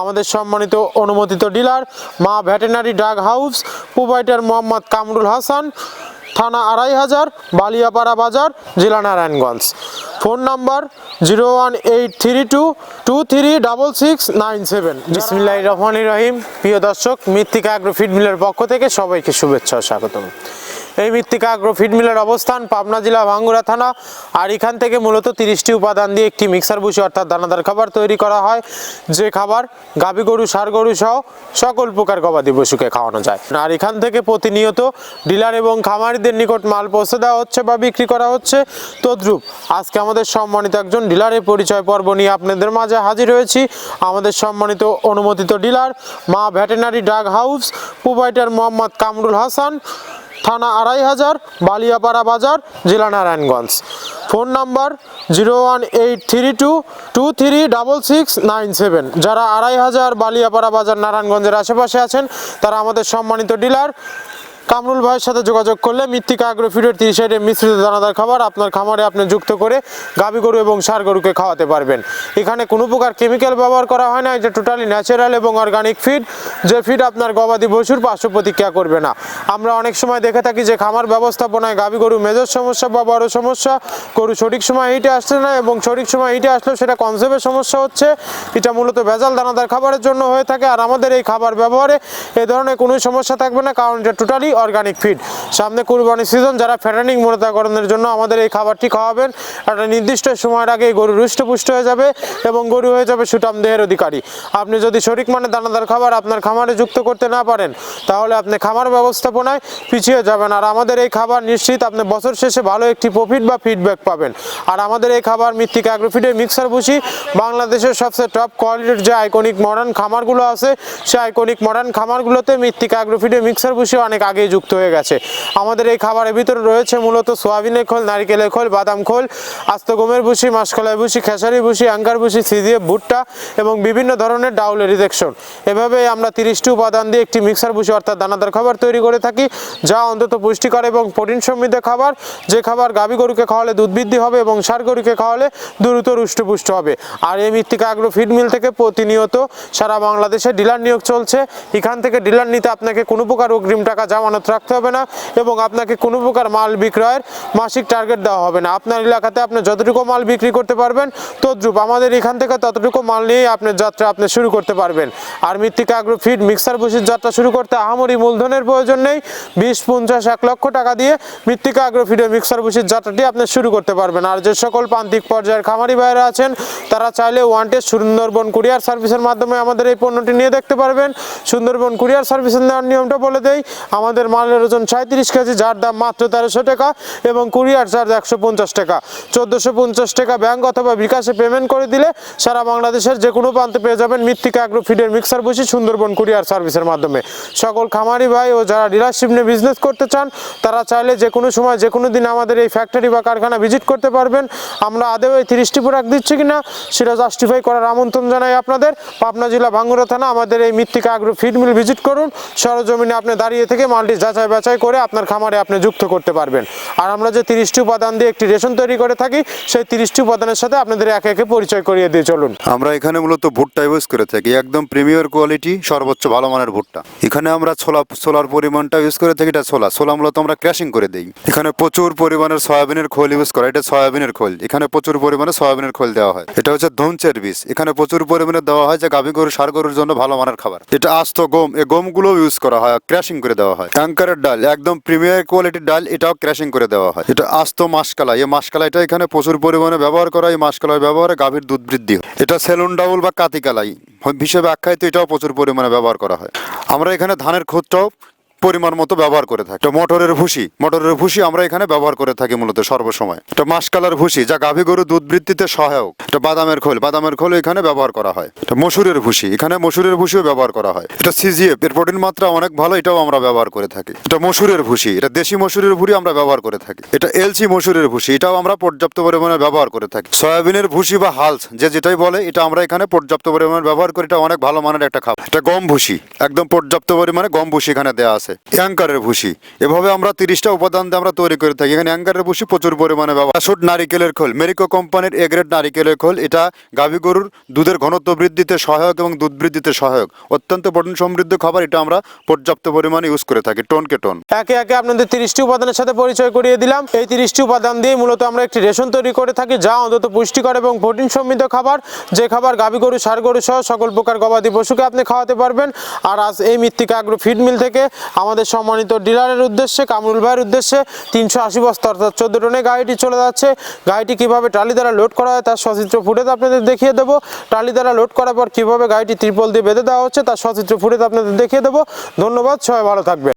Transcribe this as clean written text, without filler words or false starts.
আমাদের সম্মানিত অনুমোদিত ডিলার মা veterinary drug house, proprietor Mohammad Kamrul Hasan, থানা ২৫০০, বালিয়াপাড়া বাজার, জেলা নারায়ণগঞ্জ। Phone number 01832236697। বিসমিল্লাহির রহমানির রহিম। প্রিয় দর্শক, মৃত্তিকা অ্যাগ্রো ফিড মিলের পক্ষ থেকে সবাইকে শুভেচ্ছা ও স্বাগতম। এই মৃত্তিকা অ্যাগ্রো ফিড মিলের অবস্থান পাবনা জেলা ভাঙ্গুড়া থানা। আর এখান থেকে মূলত 30টি উপাদান দিয়ে একটি মিক্সার ভুসি অর্থাৎ দানাদার খাবার তৈরি করা হয়, যে খাবার গাভী গরু, ষাঁড় গরু সহ সকল প্রকার গবাদি পশুকে খাওয়ানো যায়। আর এখান থেকে প্রতিনিয়ত ডিলার এবং খামারিদের নিকট মাল পৌঁছে দেওয়া হচ্ছে বা বিক্রি করা হচ্ছে। তদ্রূপ আজকে আমাদের সম্মানিত একজন ডিলারের পরিচয় পর্ব নিয়ে আপনাদের মাঝে হাজির হয়েছি। আমাদের সম্মানিত অনুমোদিত ডিলার মা veterinary drug house, proprietor Mohammad Kamrul Hasan, থানা ২৫০০, বালিয়াপাড়া বাজার, জেলা নারায়ণগঞ্জ। Phone number 01832236697। যারা ২৫০০ বালিয়াপাড়া বাজার নারায়ণগঞ্জের আশেপাশে আছেন তারা আমাদের সম্মানিত ডিলার কামরুল ভাইয়ের সাথে যোগাযোগ করলে মৃত্তিকা অ্যাগ্রো ফিডের 30 আইটেম মিশ্রিত দানাদার খাবার আপনার খামারে আপনি যুক্ত করে গাভী গরু এবং ষাঁড় গরুকে খাওয়াতে পারবেন। এখানে কোনো প্রকার কেমিক্যাল ব্যবহার করা হয় না। এটা টোটালি ন্যাচারাল এবং অর্গানিক ফিড, যে ফিড আপনার গবাদি পশুর পার্শ্ব প্রতিক্রিয়া করবে না। আমরা অনেক সময় দেখে থাকি যে খামার ব্যবস্থাপনায় গাভী গরু মেজর সমস্যা বা বড় সমস্যা, গরু সঠিক সময় হিটে আসছে না এবং সঠিক সময় হিটে আসলেও সেটা কনসেপ্টের সমস্যা হচ্ছে। এটা মূলত ভেজাল দানাদার খাবারের জন্য হয়ে থাকে। আর আমাদের এই খাবার ব্যবহারে এ ধরনের কোনো সমস্যা থাকবে না, কারণ এটা টোটালি অর্গানিক ফিড। সামনে কুরবানি সিজন, যারা ফ্যাটেনিং মোটাতাকরণের জন্য আমাদের এই খাবারটি খাওয়াবেন, একটা নির্দিষ্ট সময়ের আগে গরু হৃষ্টপুষ্ট হয়ে যাবে এবং গরু হয়ে যাবে সুঠাম দেহের অধিকারী। আপনি যদি সঠিক মানে দানাদার খাবার আপনার খামারে যুক্ত করতে না পারেন তাহলে আপনি খামার ব্যবস্থাপনায় পিছিয়ে যাবেন। আর আমাদের এই খাবার নিশ্চিত আপনি বছর শেষে ভালো একটি প্রফিট বা ফিডব্যাক পাবেন। আর আমাদের এই খাবার মৃত্তিকা অ্যাগ্রো ফিডের মিক্সার ভুসি বাংলাদেশের সবচেয়ে টপ কোয়ালিটির যে আইকনিক মডার্ন খামারগুলো আছে, সেই আইকনিক মডার্ন খামারগুলোতে মৃত্তিকা অ্যাগ্রো ফিডের মিক্সার ভুসি অনেক আগেই যুক্ত হয়ে গেছে। আমাদের এই খাবারের ভিতরে রয়েছে মূলত সোয়াবিনের খোল, নারিকেলের খোল, বাদাম খোল, আস্ত গমের ভুসি, মাসকলাই ভুসি, খেসারি ভুসি, অ্যাঙ্গার ভুসি, সিজিএফ ভুট্টা এবং বিভিন্ন ধরনের ডাউলের রিজেকশন। এভাবে আমরা 30টি উপাদান দিয়ে একটি মিক্সার ভুসি অর্থাৎ দানাদার খাবার তৈরি করে থাকি, যা অন্তত পুষ্টিকর এবং প্রোটিন সমৃদ্ধ খাবার, যে খাবার গাভী গরুকে খাওয়ালে দুধ বৃদ্ধি হবে এবং ষাঁড় গরুকে খাওয়ালে দ্রুত হৃষ্টপুষ্ট হবে। আর এই মৃত্তিকা অ্যাগ্রো ফিড মিল থেকে প্রতিনিয়ত সারা বাংলাদেশে ডিলার নিয়োগ চলছে। এখান থেকে ডিলার নিতে আপনাকে কোনো প্রকার অগ্রিম টাকা জামানত রাখতে হবে না এবং আপনাকে কোনো প্রকার মাল বিক্রয়ের মাসিক টার্গেট দেওয়া হবে না। আপনার এলাকাতে আপনি যতটুকু মাল বিক্রি করতে পারবেন তদ্রূপ আমাদের এখান থেকে ততটুকু মাল নিয়েই আপনার যাত্রা আপনি শুরু করতে পারবেন। আর মৃত্তিকা অ্যাগ্রো ফিড মিক্সার ভুসির যাত্রা শুরু করতে আহামরি মূলধনের প্রয়োজন নেই। 20, 50, 1 লক্ষ টাকা দিয়ে মৃত্তিকা অ্যাগ্রো ফিডের মিক্সার ভুসির যাত্রাটি আপনি শুরু করতে পারবেন। আর যে সকল প্রান্তিক পর্যায়ের খামারি ভাইয়েরা আছেন তারা চাইলে ওয়ান্টেড সুন্দরবন কুরিয়ার সার্ভিসের মাধ্যমে আমাদের এই পণ্যটি নিয়ে দেখতে পারবেন। সুন্দরবন কুরিয়ার সার্ভিসের নেওয়ার নিয়মটা বলে দেই। আমাদের মালের ওজন 37 কেজি, যার দাম মাত্র 1300 টাকা এবং কুরিয়ার চার্জ 150 টাকা। 1450 টাকা ব্যাংক অথবা বিকাশে পেমেন্ট করে দিলে সারা বাংলাদেশের যে কোনো প্রান্তে পেয়ে যাবেন মৃত্তিকা অ্যাগ্রো ফিডের মিক্সার ভুসি সুন্দরবন কুরিয়ার সার্ভিসের মাধ্যমে। সকল খামারি ভাই ও যারা ডিলারশিপ নিয়ে বিজনেস করতে চান তারা চাইলে যে কোনো সময় যে কোনো দিন আমাদের এই ফ্যাক্টরি বা কারখানা ভিজিট করতে পারবেন। আমরা আদৌ এই 30টি প্রোডাক্ট দিচ্ছি কিনা সেটা জাস্টিফাই করার আমন্ত্রণ জানাই আপনাদের। পাবনা জেলা ভাঙ্গুড়া থানা আমাদের এই মৃত্তিকা অ্যাগ্রো ফিড মিল ভিজিট করুন। সরজমিনে আপনি দাঁড়িয়ে থেকে মালটি যাচাই বাছাই করে আপনার খামারে আপনি যুক্ত করতে পারবেন। আর আমরা যে 30টি উপাদান দিয়ে একটি রেশন তৈরি করে থাকি, সেই 30টি উপাদানের সাথে আপনাদের একে একে পরিচয় করিয়ে দিয়ে চলুন। আমরা এখানে মূলত ভুট্টা ইউজ করে থাকি, একদম প্রিমিয়ার কোয়ালিটি সর্বোচ্চ ভালো মানের ভুট্টা। এখানে আমরা ছোলার পরিমাণটা ইউজ করে থাকি। এটা ছোলা মূলত আমরা ক্র্যাশিং করে দিই। এখানে প্রচুর পরিমাণের সয়াবিনের খোল ইউজ করা, এটা সয়াবিনের খোল। এখানে প্রচুর পরিমাণে সয়াবিনের খোল দেওয়া হয়। এটা হচ্ছে ধনচের বীজ, এখানে প্রচুর পরিমাণে দেওয়া হয়, যে গাভী গরু, ষাঁড় গরুর জন্য ভালো মানের খাবার। এটা আস্ত গম, এই গমগুলো ইউজ করা হয়, ক্র্যাশিং করে দেওয়া হয়। অ্যাঙ্কারের ডাল, একদম প্রিমিয়ার কোয়ালিটির ডাল, এটাও ক্র্যাশিং করে দেওয়া হয়। এটা আস্ত মাসকলাই, এই মাসকলাইটা এখানে প্রচুর পরিমাণে ব্যবহার করা। এই মাসকলাই ব্যবহারে গাভীর দুধ বৃদ্ধি হয়। এটা সেলুন ডাউল বা কাতিকালাই হিসেবে আখ্যায়িত, এটাও প্রচুর পরিমাণে ব্যবহার করা হয়। আমরা এখানে ধানের খোঁজটাও পরিমাণ মতো ব্যবহার করে থাকি। মটরের ভুসি আমরা এখানে ব্যবহার করে থাকি মূলত সর্বসময়। এটা মাসকালার ভুসি, যা গাভী গরু দুধ বৃদ্ধিতে সহায়ক। এটা বাদামের খোল এখানে ব্যবহার করা হয়। এটা মসুরের ভুসি, এখানে মসুরের ভুসিও ব্যবহার করা হয়। এটা সিজিএফ, এর প্রোটিন মাত্রা অনেক ভালো, এটাও আমরা ব্যবহার করে থাকি। এটা মসুরের ভুসি, এটা দেশি মসুরের ভুসি আমরা ব্যবহার করে থাকি। এটা এলসি মসুরের ভুসি, এটাও আমরা পর্যাপ্ত পরিমাণে ব্যবহার করে থাকি। সয়াবিনের ভুসি বা হালস, যেটাই বলে, এটা আমরা এখানে পর্যাপ্ত পরিমাণে ব্যবহার করি। এটা অনেক ভালো মানের একটা খাবার। এটা গম ভুসি, একদম পর্যাপ্ত পরিমাণে গম ভুসি এখানে দেওয়া আছে। অ্যাঙ্কারের ভুসি, এভাবে আমরা 30টা উপাদান দিয়ে আমরা তৈরি করে থাকি। এখানে অ্যাঙ্কারের ভুসি প্রচুর পরিমাণে ব্যবহার। আসুট নারিকেলের খোল, মেরিকো কোম্পানির এ গ্রেড নারিকেলের খোল। এটা গাভী গরুর দুধের ঘনত্ব বৃদ্ধিতে সহায়ক এবং দুধ বৃদ্ধিতে সহায়ক, অত্যন্ত প্রোটিন সমৃদ্ধ খাবার। এটা আমরা পর্যাপ্ত পরিমাণে ইউজ করে থাকি, টনকে টন। একে একে আপনাদের 30টি উপাদানের সাথে পরিচয় করিয়ে দিলাম। এই 30টি উপাদান দিয়ে মূলত আমরা একটি রেশন তৈরি করে থাকি, যা অন্তত পুষ্টিকর এবং প্রোটিন সমৃদ্ধ খাবার, যে খাবার গাভী গরু, ষাঁড় গরু সহ সকল প্রকার গবাদি পশুকে আপনি খাওয়াতে পারবেন। আর আজ এই মৃত্তিকা আগ্রো ফিড মিল থেকে আমাদের সম্মানিত ডিলারের উদ্দেশ্যে, কামরুল ভাইয়ের উদ্দেশ্যে 380 বস্তা অর্থাৎ 14 টনে গাড়িটি চলে যাচ্ছে। গাড়িটি কিভাবে ট্রালি দ্বারা লোড করা হয় তার সচিত্র ফুটেজ আপনাদের দেখিয়ে দেবো। ট্রালি দ্বারা লোড করার পর কিভাবে গাড়িটি ত্রিপল দিয়ে বেঁধে দেওয়া হচ্ছে তার সচিত্র ফুটেজ আপনাদের দেখিয়ে দেবো। ধন্যবাদ, সবাই ভালো থাকবেন।